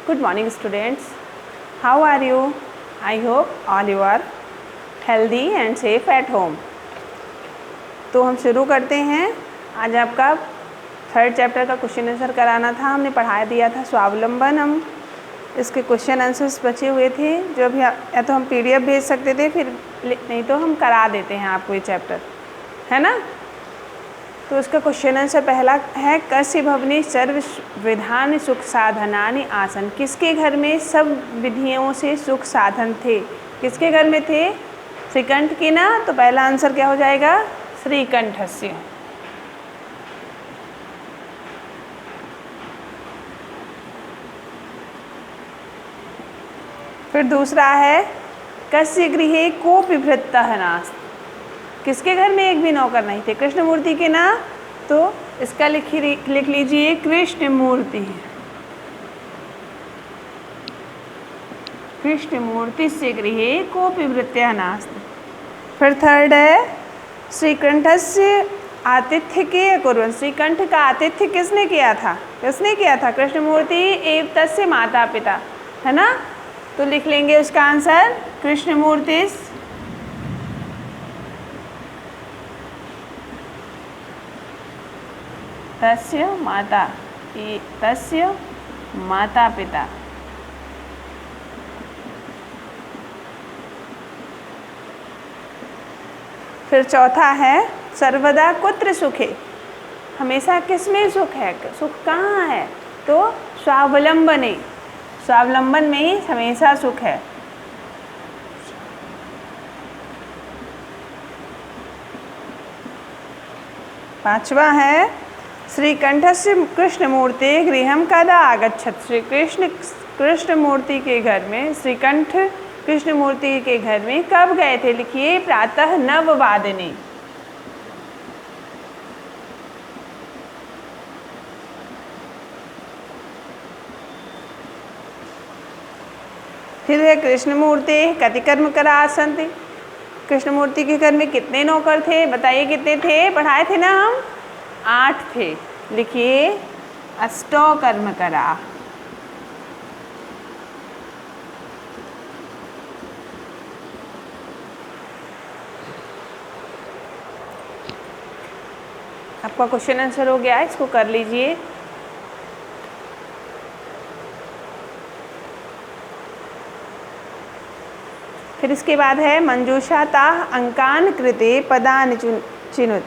Good morning students. How are you? I hope all you are healthy and safe at home. तो हम शुरू करते हैं। आज आपका थर्ड चैप्टर का क्वेश्चन आंसर कराना था। हमने पढ़ा दिया था स्वावलंबन। हम इसके क्वेश्चन आंसर्स बचे हुए थे जो अभी या तो हम PDF भेज सकते थे, फिर नहीं तो हम करा देते हैं आपको ये चैप्टर, है ना। तो उसका क्वेश्चन आंसर पहला है, कस्य भवने सर्व विधान सुख साधनानि आसन। किसके घर में सब विधियों से सुख साधन थे? किसके घर में थे? श्रीकंठ की ना। तो पहला आंसर क्या हो जाएगा? श्रीकंठस्य। फिर दूसरा है, कस्य गृहे कोऽपि भृत्यः नास्ति। किसके घर में एक भी नौकर नहीं थे? कृष्णमूर्ति के ना। तो इसका लिख लीजिए कृष्णमूर्ति। कृष्णमूर्तिस्य गृहे कोऽपि भृत्यः नास्ति। फिर थर्ड है, श्रीकंठस्य आतिथ्य के अकुर्वन्। श्रीकंठ का आतिथ्य किसने किया था? किसने किया था? कृष्णमूर्ति एवं तस्य माता पिता, है ना। तो लिख लेंगे उसका आंसर, कृष्णमूर्तिस् तस्य माता पिता। फिर चौथा है, सर्वदा कुत्र सुखे। हमेशा किस में सुख है? सुख कहाँ है? तो स्वावलंबने। स्वावलंबन में ही हमेशा सुख है। पांचवा है, श्रीकंठस्य कृष्णमूर्ति गृहं कदा आगच्छत्। श्री कृष्णमूर्ति के घर में, श्रीकंठ कृष्णमूर्ति के घर में कब गए थे? लिखिए, प्रातः 9 वादने। फिर है, कृष्णमूर्ति कति कर्मकरा आसन्ति। कृष्णमूर्ति के घर में कितने नौकर थे? बताइए कितने थे? पढ़ाए थे ना हम, 8 थे। लिखिए, अष्टौ कर्मकरा। आपका क्वेश्चन आंसर हो गया, इसको कर लीजिए। फिर इसके बाद है, मंजूषाताः अंकान कृते पदानि चिनुत।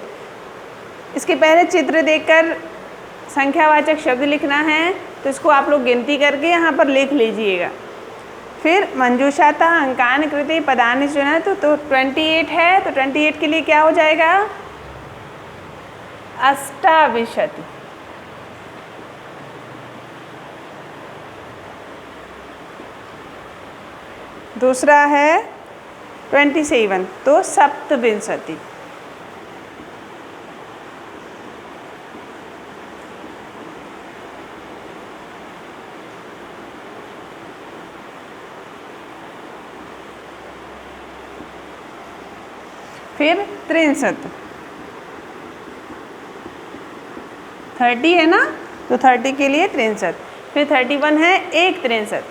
इसके पहले चित्र देखकर संख्यावाचक शब्द लिखना है, तो इसको आप लोग गिनती करके यहाँ पर लिख लीजिएगा। फिर मंजूषाताः अंकान कृते पदानि चिनुत, तो 28 है, तो 28 के लिए क्या हो जाएगा? अष्टाविंशति। दूसरा है 27, तो सप्तविंशति। फिर 63, 30 है ना, तो 30 के लिए 63। फिर 31 है 163।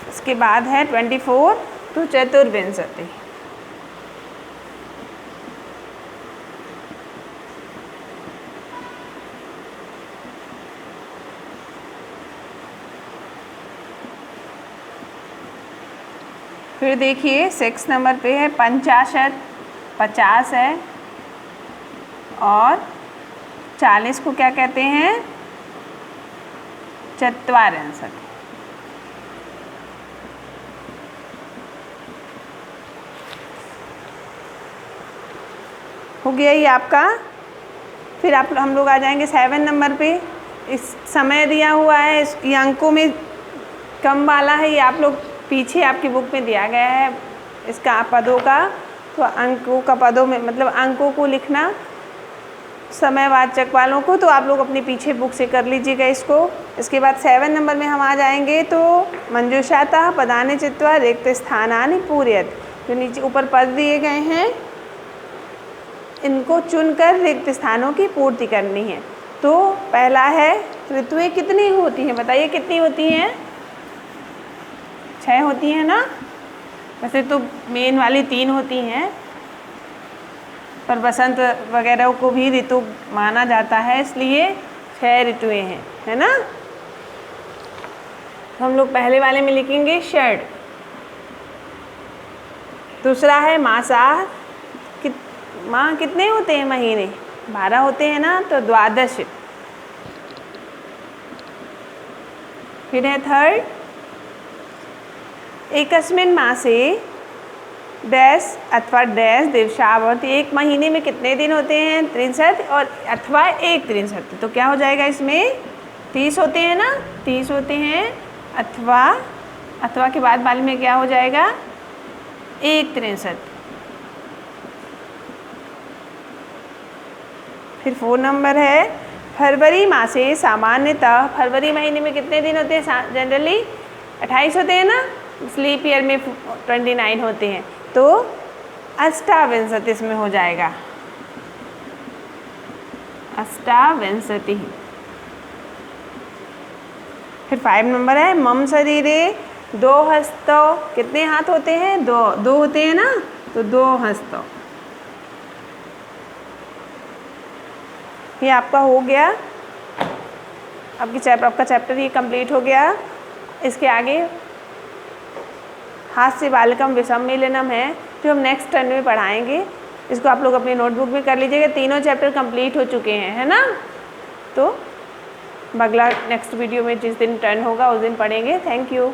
इसके बाद है 24, तो चतुर्विंशति। फिर देखिए 6 नंबर पे है 50, 50 है, और 40 को क्या कहते हैं? चत्वारिंशत्। हो गया ये आपका। फिर हम लोग आ जाएंगे 7 नंबर पे। इस समय दिया हुआ है, ये अंकों में कम वाला है, ये आप लोग पीछे आपकी बुक में दिया गया है इसका पदों का। तो अंकों का पदों में मतलब अंकों को लिखना समयवाचक वालों को, तो आप लोग अपने पीछे बुक से कर लीजिएगा इसको। इसके बाद 7 नंबर में हम आ जाएंगे, तो मंजूषाताः पदानि चित्वा रिक्त स्थानानि पूरयत्। जो नीचे ऊपर पद दिए गए हैं इनको चुनकर रिक्त स्थानों की पूर्ति करनी है। तो पहला है ऋतुएं कितनी होती हैं, बताइए कितनी होती हैं? 6 होती हैं ना। वैसे तो मेन वाली 3 होती हैं, पर बसंत वगैरह को भी ऋतु माना जाता है, इसलिए 6 ऋतुएं हैं, है ना। तो हम लोग पहले वाले में लिखेंगे षड। दूसरा है मासाह। माह कितने होते हैं? महीने 12 होते हैं ना, तो द्वादश। फिर है थर्ड, एकस्मिन् मासे डैश अथवा डैश दिवसावत। एक महीने में कितने दिन होते हैं? 63 और अथवा 1 तो क्या हो जाएगा इसमें? 30 होते हैं ना, 30 होते हैं। अथवा के बाद वाले में क्या हो जाएगा? 1 फिर 4 नंबर है फरवरी मासे सामान्यतः। फरवरी महीने में कितने दिन होते हैं? जनरली 28 होते हैं ना, स्लीप ईयर में 29 होते हैं, तो अष्टाविंशति इसमें हो जाएगा, अष्टाविंशति। फिर 5 नंबर है मम शरीरे 2 हस्तौ। कितने हाथ होते हैं? 2 होते हैं ना, तो 2 हस्तौ। ये आपका हो गया, आपका चैप्टर ये कंप्लीट हो गया। इसके आगे हास्य बालकम विषम मिलनम है, जो हम नेक्स्ट टर्न में पढ़ाएंगे। इसको आप लोग अपनी नोटबुक में कर लीजिएगा। तीनों चैप्टर कंप्लीट हो चुके हैं, है ना। तो अगला नेक्स्ट वीडियो में जिस दिन टर्न होगा उस दिन पढ़ेंगे। Thank you.